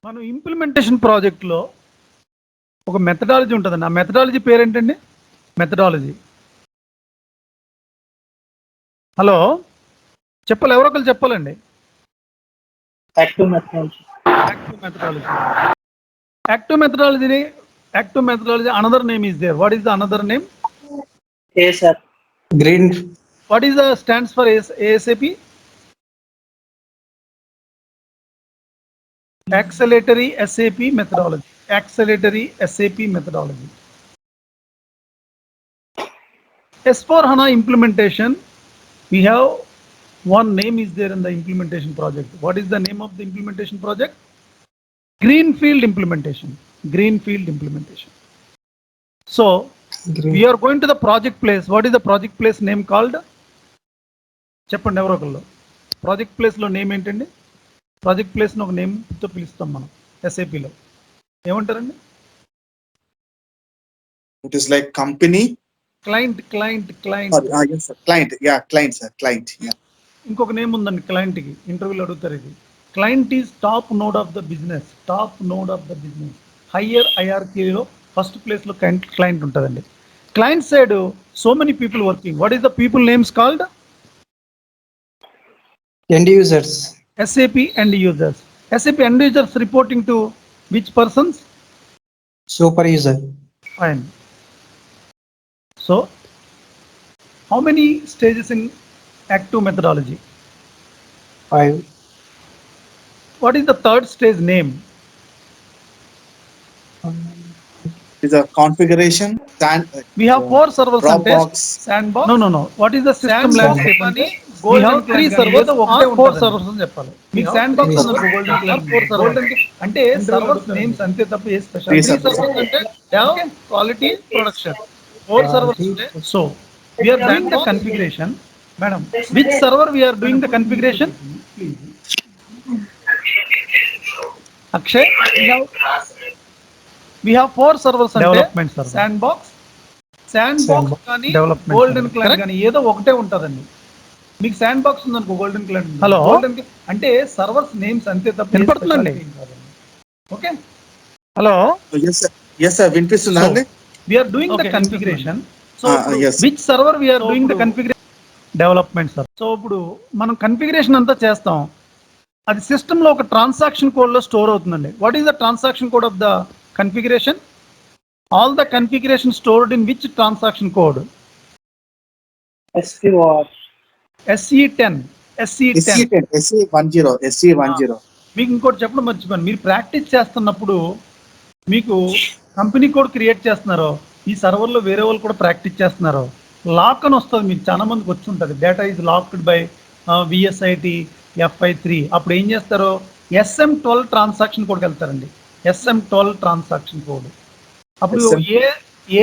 మనం ఇంప్లిమెంటేషన్ ప్రాజెక్ట్లో ఒక మెథడాలజీ ఉంటుందండి. ఆ మెథడాలజీ పేరేంటండి? మెథడాలజీ. హలో, చెప్పాలి, ఎవరో ఒకరు చెప్పాలండి. Active methodology. Active methodology. Active methodology another name is there. What is the another name? Yes, sir. Green. What is the stands for ASAP? Acceleratory SAP methodology. Acceleratory SAP methodology. S/4HANA implementation, we have one name is there in the implementation project. What is the name of the implementation project? Greenfield implementation. Greenfield implementation. So Green. we are going to the project place. What is the project place name called? చెప్పండి ఎవరో ఒకళ్ళు. Project ప్లేస్లో name ఏంటండి? Project ప్లేస్ని ఒక నేమ్తో పిలుస్తాం మనం SAPలో. ఏమంటారండి? It is like company. Client. Yes, sir. Client. Yeah, client, sir. Client. Yeah. ఇంకొక నేమ్ ఉందండి క్లయింట్కి. ఇంటర్వ్యూలో అడుగుతారు ఇది. Client is top node of the business. Top node of the business. Higher IRKలో ఫస్ట్ ప్లేస్లో క్లయింట్ ఉంటుందండి. Client side so many people working. What is the people names called? End users. SAP end users. SAP end users reporting to which persons? Super user. Fine. So how many stages in active methodology? 5. What is the third stage name? It is a configuration. We have 4 servers and Dropbox. sandbox. No. What is the system Sandbox landscape? We have 3 servers or 4 servers అని చెప్పాలి. మీకు sandbox ఉంది, golden cloud, 4 servers. అంటే servers names అంతే తప్ప ఏ special. 3 servers అంటే dev, quality, production. 4 servers అంటే so we are doing the configuration. Madam, which server we are doing the configuration? Akshay, we have 4 servers అంటే development server, sandbox కానీ golden client కానీ ఏదో ఒకటే ఉంటుందండి. మీకు శాండ్ బాక్స్ ఉందనుకో, గోల్డెన్ క్లయింట్. హలో, గోల్డెన్ అంటే సర్వర్స్ నేమ్స్ అంతే తప్ప వినపడుతుందండి. Okay, hello. Yes, sir. వినిపిస్తుందండి. We are doing the configuration. So yes. which server we are doing the configuration? Development server. So ఇప్పుడు మనం కన్ఫిగరేషన్ అంతా చేస్తాం. అది సిస్టంలో ఒక ట్రాన్సాక్షన్ కోడ్లో స్టోర్ అవుతుందండి. What is the transaction code of the configuration? All the configuration stored in which transaction code? SE10. SE10. మీకు ఇంకోటి చెప్పడం మర్చిపోయాను. మీరు ప్రాక్టీస్ చేస్తున్నప్పుడు మీకు కంపెనీ కోడ్ క్రియేట్ చేస్తున్నారో, ఈ సర్వర్లో వేరే వాళ్ళు కూడా ప్రాక్టీస్ చేస్తున్నారో, లాక్ అని వస్తుంది. మీకు చాలా మందికి వచ్చి ఉంటుంది. Data is locked by VSIT FI3. అప్పుడు ఏం చేస్తారో SM12 ట్రాన్సాక్షన్ కోడ్కి వెళ్తారండి. SM12 transaction code. అప్పుడు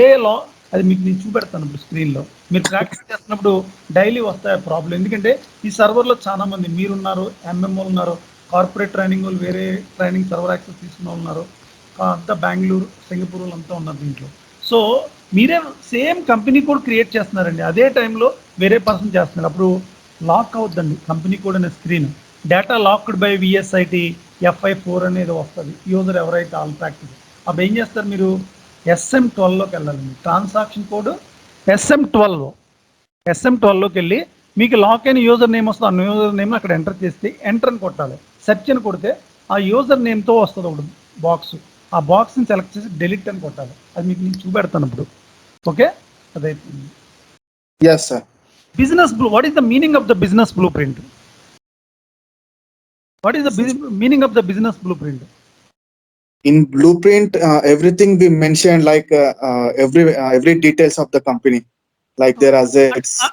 ఏ లా అది మీకు నేను చూపెడతాను ఇప్పుడు స్క్రీన్లో. మీరు ప్రాక్టీస్ చేస్తున్నప్పుడు డైలీ వస్తాయి ప్రాబ్లం. ఎందుకంటే ఈ సర్వర్లో చాలా మంది మీరున్నారు, MMO ఉన్నారు, కార్పొరేట్ ట్రైనింగ్ వాళ్ళు, వేరే ట్రైనింగ్ సర్వర్ యాక్సెస్ తీసుకున్న వాళ్ళు ఉన్నారు, అంతా బెంగళూరు, సింగపూర్ వాళ్ళు అంతా ఉన్నారు దీంట్లో. సో మీరే సేమ్ కంపెనీ కోడ్ క్రియేట్ చేస్తున్నారండి, అదే టైంలో వేరే పర్సన్ చేస్తున్నారు. అప్పుడు లాక్ అవుద్దండి కంపెనీ కోడ్ అనే screen. Data locked by VSIT FI4 అనేది వస్తుంది, యూజర్ ఎవరైతే ఆల్ ప్రాక్టీస్. అప్పుడు ఏం చేస్తారు, మీరు SM12లోకి వెళ్ళాలండి. ట్రాన్సాక్షన్ కోడ్ SM12లోకి వెళ్ళి మీకు లాక్ అయిన యూజర్ నేమ్ వస్తుంది. ఆ యూజర్ నేమ్ అక్కడ ఎంటర్ చేస్తే ఎంటర్ అని కొట్టాలి. సెర్చ్ అని కొడితే ఆ యూజర్ నేమ్తో వస్తుంది ఒకటి బాక్స్. ఆ బాక్స్ని సెలెక్ట్ చేసి డెలిట్ అని కొట్టాలి. అది మీకు నేను చూపెడతాను ఇప్పుడు. ఓకే, అదైపోయింది. Yes, sir. Business blue. What is the meaning of the business blueprint? What is the meaning of the business blueprint? In blueprint, everything we mentioned, like every details of the company, like there are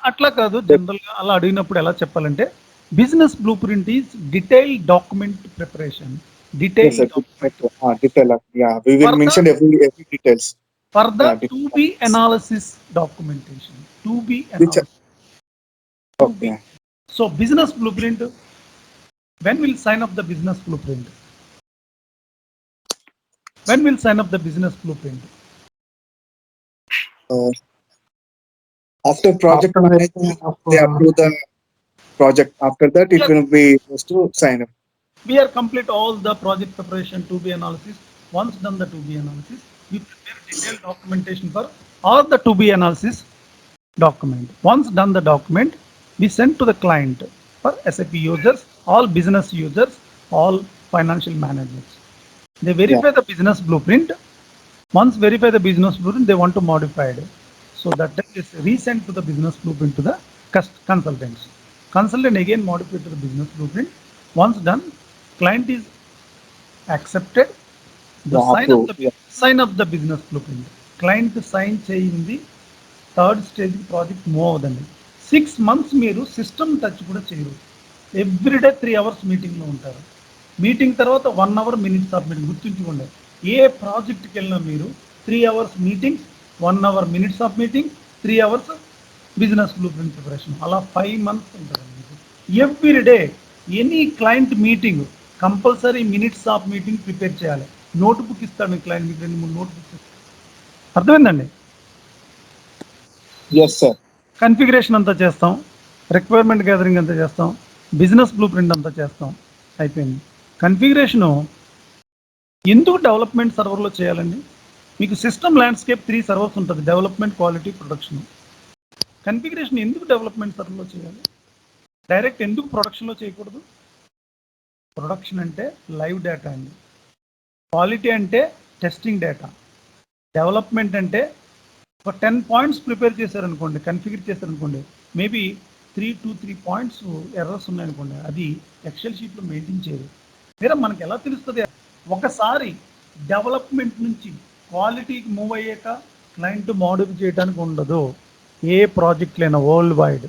అట్లా కాదు, జనరల్గా అలా అడిగినప్పుడు ఎలా చెప్పాలంటే, business blue print is detailed document preparation. detail. Yeah, we will mention every details for the to be analysis documentation. To be analysis. Okay. So business blueprint, when will sign up the business blueprint? When will sign up the business blueprint? After project management, they approve the project. After that, it will be supposed to sign up. We are complete all the project preparation 2B analysis. Once done the 2B analysis, we prepare detailed documentation for all the 2B analysis document. Once done the document, we send to the client for SAP users, all business users, all financial managers. They verify the business blueprint. Once verify the business blueprint, they want to modify it. So that is resent to the business blueprint to the consultants. Consultant again modify to the business blueprint. Once done, client is accepted. The sign of the business blueprint. Client sign చేయింది third stage project move అవుదండి. 6 months మీరు system touch కూడా చేయరు. Everyday 3 hours మీటింగ్లో ఉంటారు. Meeting తర్వాత 1 hour minutes of meeting. గుర్తుంచుకోండి, ఏ ప్రాజెక్ట్కి వెళ్ళినా మీరు 3 hours meeting, 1 hour minutes of meeting, 3 hours business blue print preparation, అలా 5 months ఉంటుందండి. Everyday any client meeting compulsory minutes of meeting prepare చేయాలి. నోట్బుక్ ఇస్తాడు మీ క్లయింట్, మీకు 2-3 నోట్బుక్స్ ఇస్తాడు. అర్థమైందండి? Yes sir. కన్ఫిగరేషన్ అంతా చేస్తాం, రిక్వైర్మెంట్ గ్యాదరింగ్ అంతా చేస్తాం, బిజినెస్ బ్లూ ప్రింట్ అంతా చేస్తాం, అయిపోయింది. కన్ఫిగరేషను ఎందుకు డెవలప్మెంట్ సర్వర్లో చేయాలండి? మీకు సిస్టమ్ ల్యాండ్స్కేప్ 3 servers ఉంటుంది, డెవలప్మెంట్, క్వాలిటీ, ప్రొడక్షన్. కన్ఫిగరేషన్ ఎందుకు డెవలప్మెంట్ సర్వర్లో చేయాలి? డైరెక్ట్ ఎందుకు ప్రొడక్షన్లో చేయకూడదు? ప్రొడక్షన్ అంటే లైవ్ డేటా అండి, క్వాలిటీ అంటే టెస్టింగ్ డేటా, డెవలప్మెంట్ అంటే ఒక 10 points ప్రిపేర్ చేశారనుకోండి, కన్ఫిగర్ చేశారనుకోండి, మేబీ 3 points ఎర్రర్స్ ఉన్నాయనుకోండి, అది ఎక్సెల్ షీట్లో మెయింటైన్ చేయరు. వేరే మనకి ఎలా తెలుస్తుంది? ఒకసారి డెవలప్మెంట్ నుంచి క్వాలిటీకి మూవ్ అయ్యాక క్లయింట్ మోడిఫై చేయడానికి ఉండదు. ఏ ప్రాజెక్ట్ అయినా వరల్డ్ వైడ్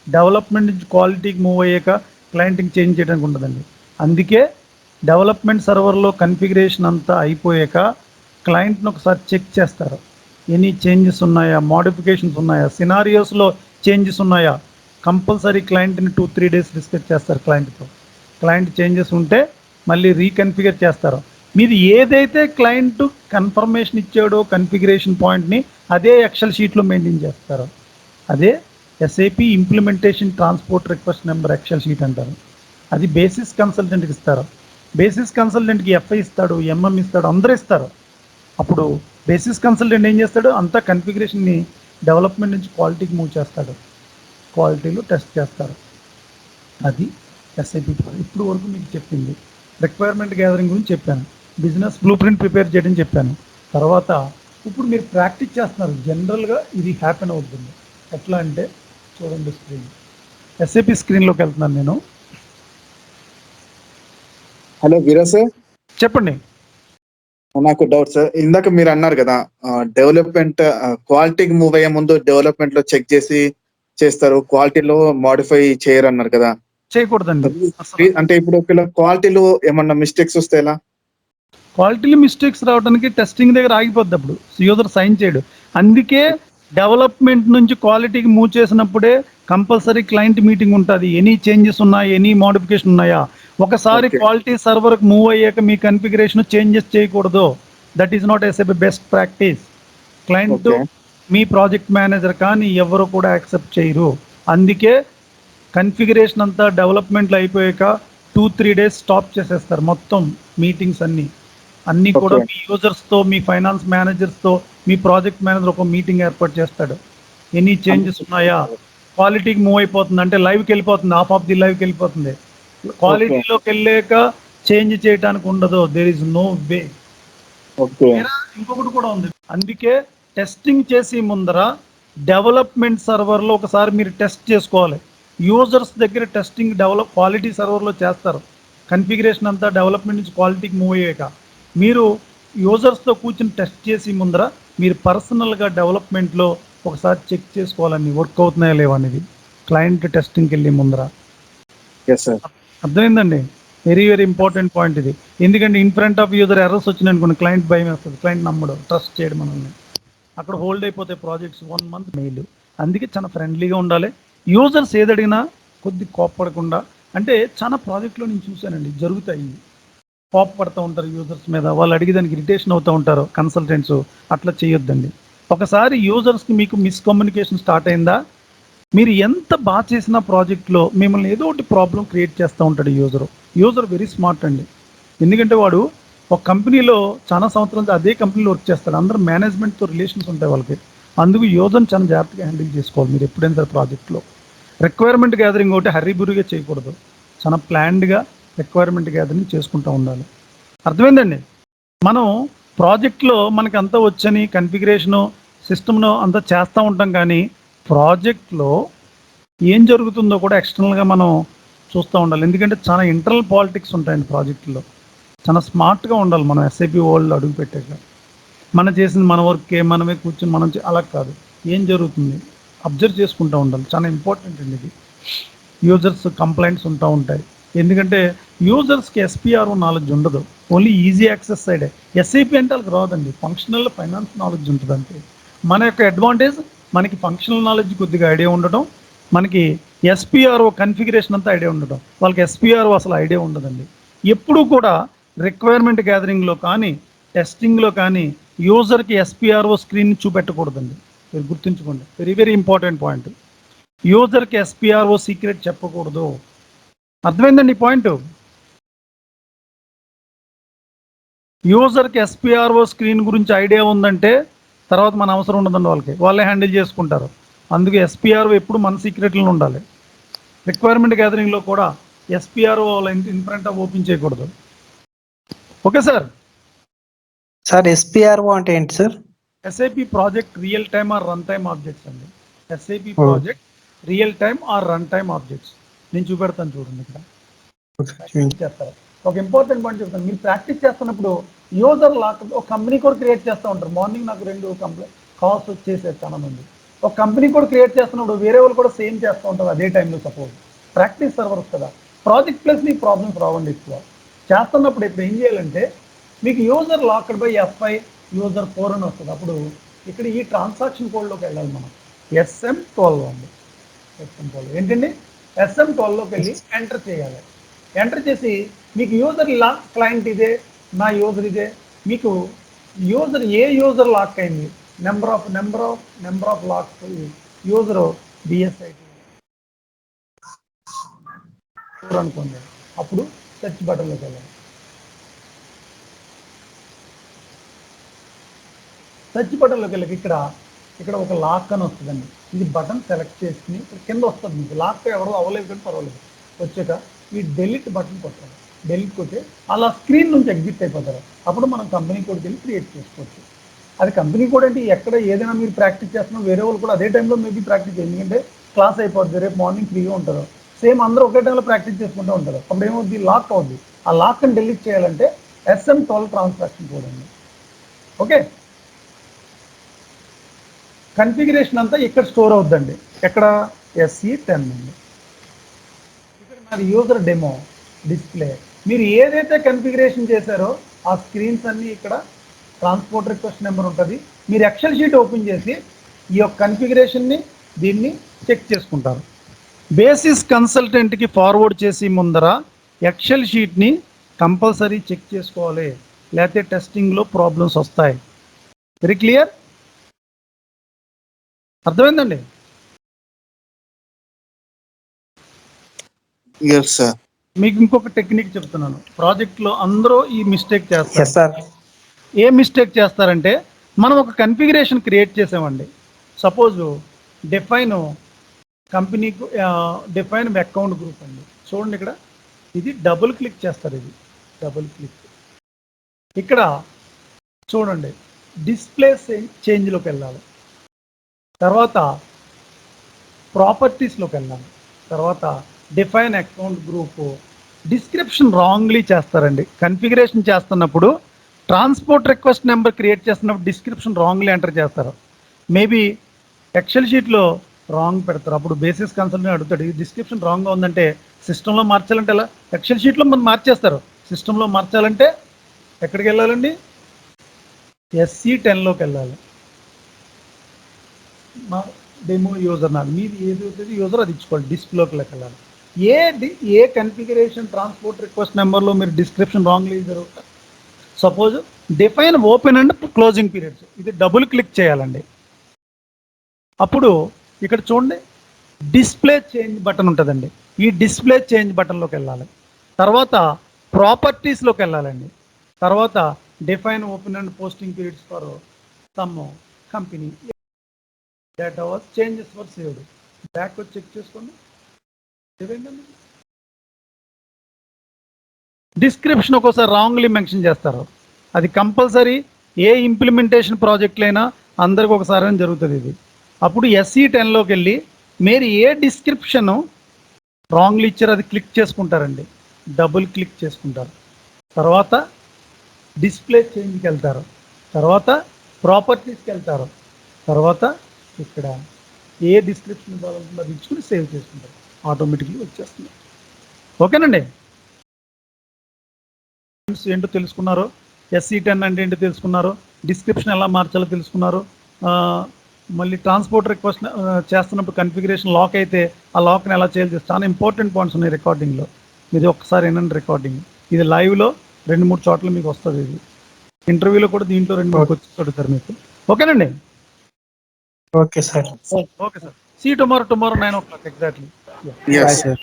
డెవలప్మెంట్ నుంచి క్వాలిటీకి మూవ్ అయ్యాక క్లయింట్కి చేంజ్ చేయడానికి ఉండదండి. అందుకే డెవలప్మెంట్ సర్వర్లో కన్ఫిగరేషన్ అంతా అయిపోయాక క్లయింట్ని ఒకసారి చెక్ చేస్తారు. ఎనీ చేంజెస్ ఉన్నాయా, మోడిఫికేషన్స్ ఉన్నాయా, సినారియోస్లో చేంజెస్ ఉన్నాయా, కంపల్సరీ క్లయింట్ని 2-3 days డిస్కస్ చేస్తారు క్లయింట్తో. క్లయింట్ చేంజెస్ ఉంటే మళ్ళీ రీకన్ఫిగర్ చేస్తారు. మీరు ఏదైతే క్లయింట్ కన్ఫర్మేషన్ ఇచ్చాడో కన్ఫిగరేషన్ పాయింట్ని అదే ఎక్సెల్ షీట్లో మెయింటైన్ చేస్తారు. అదే SAP implementation transport request number excel sheet అంటారు. అది బేసిస్ కన్సల్టెంట్కి ఇస్తారు. బేసిస్ కన్సల్టెంట్కి FI ఇస్తాడు, MM ఇస్తాడు, అందరూ ఇస్తారు. అప్పుడు బేసిస్ కన్సల్టెంట్ ఏం చేస్తాడు? అంతా కన్ఫిగరేషన్ని డెవలప్మెంట్ నుంచి క్వాలిటీకి మూవ్ చేస్తాడు, క్వాలిటీలో టెస్ట్ చేస్తారు. అది SAP. ఇప్పుడు వరకు మీకు చెప్పింది రిక్వైర్మెంట్ గ్యాదరింగ్ గురించి చెప్పాను, బిజినెస్ బ్లూ ప్రింట్ ప్రిపేర్ చేయడం చెప్పాను. తర్వాత ఇప్పుడు మీరు ప్రాక్టీస్ చేస్తున్నారు. జనరల్గా ఇది హ్యాపెన్ అవుతుంది. ఎట్లా అంటే చూడండి, స్క్రీన్ SAP స్క్రీన్లోకి వెళ్తున్నాను నేను. హలో వీరా సార్, చెప్పండి. నాకు డౌట్ సార్. ఇందాక మీరు అన్నారు కదా డెవలప్మెంట్ క్వాలిటీకి మూవ్ అయ్యే ముందు డెవలప్మెంట్ లో చెక్ చేసి చేస్తారు, క్వాలిటీలో మాడిఫై చేయరు అన్నారు కదా. చేయకూడదండి. అంటే ఇప్పుడు ఒకవేళ క్వాలిటీలో ఏమన్నా మిస్టేక్స్ వస్తే ఎలా? క్వాలిటీలో మిస్టేక్స్ రావడానికి టెస్టింగ్ దగ్గర ఆగిపోద్ది, అప్పుడు యూజర్ సైన్ చేయడు. అందుకే డెవలప్మెంట్ నుంచి క్వాలిటీకి మూవ్ చేసినప్పుడే కంపల్సరీ క్లయింట్ మీటింగ్ ఉంటుంది. ఎనీ చేంజెస్ ఉన్నాయా, ఎనీ మోడిఫికేషన్ ఉన్నాయా. ఒకసారి క్వాలిటీ సర్వర్కి మూవ్ అయ్యాక మీ కన్ఫిగరేషన్ చేంజెస్ చేయకూడదు. That is not SAP best practice. Client, me project manager కానీ ఎవరు కూడా యాక్సెప్ట్ చేయరు. అందుకే కన్ఫిగరేషన్ అంతా డెవలప్మెంట్లో అయిపోయాక 2-3 days స్టాప్ చేసేస్తారు. మొత్తం మీటింగ్స్ అన్నీ కూడా మీ యూజర్స్తో, మీ ఫైనాన్స్ మేనేజర్స్తో, మీ ప్రాజెక్ట్ మేనేజర్ ఒక మీటింగ్ ఏర్పాటు చేస్తాడు. ఎనీ చేంజెస్ ఉన్నాయా, క్వాలిటీకి మూవ్ అయిపోతుంది అంటే లైవ్కి వెళ్ళిపోతుంది, ఆఫ్ ది లైవ్కి వెళ్ళిపోతుంది. క్వాలిటీలోకి వెళ్ళాక చేంజ్ చేయడానికి ఉండదు. There is no way. ఇంకొకటి కూడా ఉంది. అందుకే టెస్టింగ్ చేసి ముందర డెవలప్మెంట్ సర్వర్లో ఒకసారి మీరు టెస్ట్ చేసుకోవాలి. యూజర్స్ దగ్గర టెస్టింగ్ క్వాలిటీ సర్వర్లో చేస్తారు. కన్ఫిగరేషన్ అంతా డెవలప్మెంట్ నుంచి క్వాలిటీకి మూవ్ అయ్యాక మీరు యూజర్స్తో కూర్చొని టెస్ట్ చేసి ముందర మీరు పర్సనల్గా డెవలప్మెంట్లో ఒకసారి చెక్ చేసుకోవాలని వర్క్ అవుతున్నాయా లేవా అనేది క్లయింట్ టెస్టింగ్కి వెళ్ళి ముందర. అర్థమైందండి? వెరీ వెరీ ఇంపార్టెంట్ పాయింట్ ఇది. ఎందుకంటే in front of user errors వచ్చినాయి అనుకోండి, క్లయింట్ భయం వేస్తుంది, క్లయింట్ నమ్మడు, ట్రస్ట్ చేయడం మనల్ని. అక్కడ హోల్డ్ అయిపోతే ప్రాజెక్ట్స్ 1 month మెయిల్. అందుకే చాలా ఫ్రెండ్లీగా ఉండాలి. యూజర్స్ ఏదడిగినా కొద్ది కోప్పడకుండా, అంటే చాలా ప్రాజెక్ట్లో నేను చూశానండి, జరుగుతాయి. కోప్పడుతూ ఉంటారు యూజర్స్ మీద, వాళ్ళు అడిగేదానికి ఇరిటేషన్ అవుతూ ఉంటారు కన్సల్టెంట్స్. అట్లా చేయొద్దండి. ఒకసారి యూజర్స్కి మీకు మిస్కమ్యూనికేషన్ స్టార్ట్ అయిందా, మీరు ఎంత బాగా చేసిన ప్రాజెక్ట్లో మిమ్మల్ని ఏదో ఒకటి ప్రాబ్లం క్రియేట్ చేస్తూ ఉంటాడు యూజరు. యూజర్ వెరీ స్మార్ట్ అండి. ఎందుకంటే వాడు ఒక కంపెనీలో చాలా సంవత్సరాలు అదే కంపెనీలో వర్క్ చేస్తాడు. అందరూ మేనేజ్మెంట్తో రిలేషన్స్ ఉంటాయి వాళ్ళకి. అందుకు యూజర్ని చాలా జాగ్రత్తగా హ్యాండిల్ చేసుకోవాలి మీరు ఎప్పుడైనా సరే ప్రాజెక్ట్లో. రిక్వైర్మెంట్ గ్యాదరింగ్ ఒకటి హర్రీబురిగా చేయకూడదు. చాలా ప్లాన్డ్గా రిక్వైర్మెంట్ గ్యాదరింగ్ చేసుకుంటూ ఉండాలి. అర్థమైందండి? మనం ప్రాజెక్ట్లో మనకి అంతా వచ్చని కన్ఫిగరేషను సిస్టమ్ను అంతా చేస్తూ ఉంటాం, కానీ ప్రాజెక్ట్లో ఏం జరుగుతుందో కూడా ఎక్స్టర్నల్గా మనం చూస్తూ ఉండాలి. ఎందుకంటే చాలా ఇంటర్నల్ పాలిటిక్స్ ఉంటాయండి ప్రాజెక్టులో. చాలా స్మార్ట్గా ఉండాలి మనం ఎస్ఐపి వరల్డ్ అడుగు పెట్టాక. మనం చేసింది మన వర్కే, మనమే కూర్చొని మనం అలా కాదు, ఏం జరుగుతుంది అబ్జర్వ్ చేసుకుంటూ ఉండాలి. చాలా ఇంపార్టెంట్ అండి ఇది. యూజర్స్ కంప్లైంట్స్ ఉంటూ ఉంటాయి. ఎందుకంటే యూజర్స్కి ఎస్పిఆర్ఓ నాలెడ్జ్ ఉండదు, ఓన్లీ ఈజీ యాక్సెస్ సైడే. ఎస్ఐపి అంటే వాళ్ళకి రాదండి, ఫంక్షనల్ ఫైనాన్స్ నాలెడ్జ్ ఉంటుంది అంతే. మన యొక్క అడ్వాంటేజ్ మనకి ఫంక్షనల్ నాలెడ్జ్ కొద్దిగా ఐడియా ఉండటం, మనకి ఎస్పిఆర్ఓ కన్ఫిగరేషన్ అంతా ఐడియా ఉండటం. వాళ్ళకి ఎస్పిఆర్ఓ అసలు ఐడియా ఉండదండి. ఎప్పుడూ కూడా రిక్వైర్మెంట్ గ్యాదరింగ్లో కానీ టెస్టింగ్లో కానీ యూజర్కి ఎస్పిఆర్ఓ స్క్రీన్ చూపెట్టకూడదండి. మీరు గుర్తుంచుకోండి, వెరీ వెరీ ఇంపార్టెంట్ పాయింట్. యూజర్కి ఎస్పిఆర్ఓ సీక్రెట్ చెప్పకూడదు. అర్థమైందండి ఈ పాయింట్? యూజర్కి ఎస్పిఆర్ఓ స్క్రీన్ గురించి ఐడియా ఉందంటే తర్వాత మన అవసరం ఉండదండి, వాళ్ళే హ్యాండిల్ చేసుకుంటారు. అందుకే ఎస్పిఆర్ఓ ఎప్పుడు మన సీక్రెట్లో ఉండాలి. రిక్వైర్మెంట్ గ్యాదరింగ్లో కూడా ఎస్పిఆర్ఓ వాళ్ళ ఇన్ ఫ్రంట్ ఆఫ్ ఓపెన్ చేయకూడదు. Okay sir? సార్ SPRO అంటే ఏంటి సార్? SAP project real time or run time objects అండి. SAP project real time or run time objects. నేను చూపెడతాను చూడండి ఇక్కడ. చేస్తారు ఒక ఇంపార్టెంట్ పాయింట్ చెప్తాను. మీరు ప్రాక్టీస్ చేస్తున్నప్పుడు యూజర్ లాక్ ఒక కంపెనీ కూడా క్రియేట్ చేస్తూ ఉంటారు. మార్నింగ్ నాకు 2 కాల్స్ వచ్చేసారు చాలా మంది. ఒక కంపెనీ కూడా క్రియేట్ చేస్తున్నప్పుడు వేరే వాళ్ళు కూడా సేమ్ చేస్తూ ఉంటారు అదే టైంలో. సపోజ్ ప్రాక్టీస్ సర్వర్స్ కదా, ప్రాజెక్ట్ ప్లస్ మీకు ప్రాబ్లమ్స్ రావండి ఎక్కువ. చేస్తున్నప్పుడు ఇప్పుడు ఏం చేయాలంటే మీకు user locked by FI user 4 అని వస్తుంది. అప్పుడు ఇక్కడ ఈ ట్రాన్సాక్షన్ కోడ్లోకి వెళ్ళాలి మనం. SM12 అండి. SM12 ఏంటండి? SM12లోకి వెళ్ళి ఎంటర్ చేయాలి. ఎంటర్ చేసి మీకు యూజర్ లాక్ క్లయింట్ ఇదే, నా యూజర్ ఇదే, మీకు యూజర్ ఏ యూజర్ లాక్ అయింది, number of lakhs user BSIT అనుకోండి. అప్పుడు సెర్చ్ బటన్లోకి వెళ్ళాలి. సెర్చ్ బటన్లోకి వెళ్ళి ఇక్కడ ఒక లాక్ అని వస్తుందండి. ఇది బటన్ సెలెక్ట్ చేసుకుని ఇక్కడ కింద వస్తుంది. మీకు లాక్ ఎవరో అవ్వలేదు కానీ పర్వాలేదు. వచ్చాక ఈ డెలిట్ బటన్ కొట్టాలి. డెలిట్ కొట్టే అలా స్క్రీన్ నుంచి ఎగ్జిట్ అయిపోతారు. అప్పుడు మనం కంపెనీ కోడ్కి వెళ్ళి క్రియేట్ చేసుకోవచ్చు. అది కంపెనీ కోడ్ అంటే ఎక్కడ ఏదైనా మీరు ప్రాక్టీస్ చేస్తున్నా వేరే వాళ్ళు కూడా అదే టైంలో మేబీ ప్రాక్టీస్ చేయండి. ఎందుకంటే క్లాస్ అయిపోద్ది, రేపు మార్నింగ్ ఫ్రీగా ఉంటారు. సేమ్ అందరూ ఒకే టైంలో ప్రాక్టీస్ చేసుకుంటూ ఉంటారు. అప్పుడు ఏమవుద్ది, లాక్ అవుద్ది. ఆ లాక్ని డెలిట్ చేయాలంటే SM12 ట్రాన్సాక్షన్ కోడ్ అండి. ఓకే, కన్ఫిగరేషన్ అంతా ఇక్కడ స్టోర్ అవుద్దండి. ఎక్కడ? SE10 అండి. ఇక్కడ నాది యూజర్ డెమో డిస్ప్లే. మీరు ఏదైతే కన్ఫిగరేషన్ చేశారో ఆ స్క్రీన్స్ అన్నీ ఇక్కడ ట్రాన్స్పోర్ట్ రిక్వెస్ట్ నెంబర్ ఉంటుంది. మీరు ఎక్సెల్ షీట్ ఓపెన్ చేసి ఈ యొక్క కన్ఫిగరేషన్ని దీన్ని చెక్ చేసుకుంటారు. బేసిస్ కన్సల్టెంట్కి ఫార్వర్డ్ చేసి ముందర ఎక్సెల్ షీట్ని కంపల్సరీ చెక్ చేసుకోవాలి, లేకపోతే టెస్టింగ్లో ప్రాబ్లమ్స్ వస్తాయి. Very clear? అర్థమైందండి? Yes, sir. మీకు ఇంకొక టెక్నిక్ చెప్తున్నాను. ప్రాజెక్ట్లో అందరూ ఈ మిస్టేక్ చేస్తారు. Yes sir. ఏ మిస్టేక్ చేస్తారంటే మనం ఒక కన్ఫిగరేషన్ క్రియేట్ చేసామండి. సపోజ్ డిఫైన్ కంపెనీకు డిఫైన్ అకౌంట్ గ్రూప్ అండి. చూడండి ఇక్కడ ఇది డబుల్ క్లిక్ చేస్తారు. ఇది డబుల్ క్లిక్. ఇక్కడ చూడండి డిస్ప్లే చేంజ్లోకి వెళ్ళాలి, తర్వాత ప్రాపర్టీస్లోకి వెళ్ళాలి, తర్వాత define account group. Description wrongly చేస్తారండి. కన్ఫిగరేషన్ చేస్తున్నప్పుడు ట్రాన్స్పోర్ట్ రిక్వెస్ట్ నెంబర్ క్రియేట్ చేస్తున్నప్పుడు డిస్క్రిప్షన్ రాంగ్లీ ఎంటర్ చేస్తారు. మేబీ ఎక్సెల్ షీట్లో రాంగ్ పెడతారు. అప్పుడు బేసిస్ కన్సల్టెంట్ అడుగుతాడు, ఈ డిస్క్రిప్షన్ రాంగ్గా ఉందంటే సిస్టంలో మార్చాలంటే ఎలా? ఎక్సెల్ షీట్లో మనం మార్చేస్తారు. సిస్టంలో మార్చాలంటే ఎక్కడికి వెళ్ళాలండి? SE10లోకి వెళ్ళాలి. మా డెమో యూజర్ నాది, మీది ఏది యూజర్ అది ఇచ్చుకోవాలి. డిస్ప్లేకి వెళ్ళాలి. ఏ కన్ఫిగరేషన్ ట్రాన్స్పోర్ట్ రిక్వెస్ట్ నెంబర్లో మీరు డిస్క్రిప్షన్ రాంగ్లీ జరుగుతుంది. Suppose define open and closing periods, ఇది డబుల్ క్లిక్ చేయాలండి. అప్పుడు ఇక్కడ చూడండి డిస్ప్లే చేంజ్ బటన్ ఉంటుందండి. ఈ డిస్ప్లే చేంజ్ బటన్లోకి వెళ్ళాలి. తర్వాత ప్రాపర్టీస్లోకి వెళ్ళాలండి. తర్వాత define open and posting periods for some company data was changes for saved. Back వచ్చి చెక్ చేసుకోండి. ఏమైందండి? డిస్క్రిప్షన్ ఒక్కోసారి రాంగ్లీ మెన్షన్ చేస్తారు. అది కంపల్సరీ ఏ ఇంప్లిమెంటేషన్ ప్రాజెక్టులైనా అందరికి ఒకసారి జరుగుతుంది ఇది. అప్పుడు SE10లోకి వెళ్ళి మీరు ఏ డిస్క్రిప్షన్ రాంగ్లీ ఇచ్చారు అది క్లిక్ చేసుకుంటారండి. డబుల్ క్లిక్ చేసుకుంటారు. తర్వాత డిస్ప్లే చేంజ్కి వెళ్తారు. తర్వాత ప్రాపర్టీస్కి వెళ్తారు. తర్వాత ఇక్కడ ఏ డిస్క్రిప్షన్ ఇవ్వాలనుకుంటే అది ఇచ్చుకుని సేవ్ చేసుకుంటారు. ఆటోమేటిక్గా వచ్చేస్తుంది. ఓకేనండి. ఏంటో తెలుసుకున్నారు. SE10 అంటే ఏంటో తెలుసుకున్నారు. డిస్క్రిప్షన్ ఎలా మార్చాలో తెలుసుకున్నారు. మళ్ళీ ట్రాన్స్పోర్ట్ రిక్వెస్ట్ చేస్తున్నప్పుడు కన్ఫిగరేషన్ లాక్ అయితే ఆ లాక్ని ఎలా చేయాలి, చాలా ఇంపార్టెంట్ పాయింట్స్ ఉన్నాయి రికార్డింగ్లో. మీరు ఒక్కసారి వినండి రికార్డింగ్. ఇది లైవ్లో 2-3 చోట్ల మీకు వస్తుంది. ఇది ఇంటర్వ్యూలో కూడా దీంట్లో 2-3 క్వశ్చన్స్ అడుగుతారు మీకు. ఓకేనండి. Okay sir. Okay sir. See tomorrow 9 o'clock exactly. Yes. Bye sir.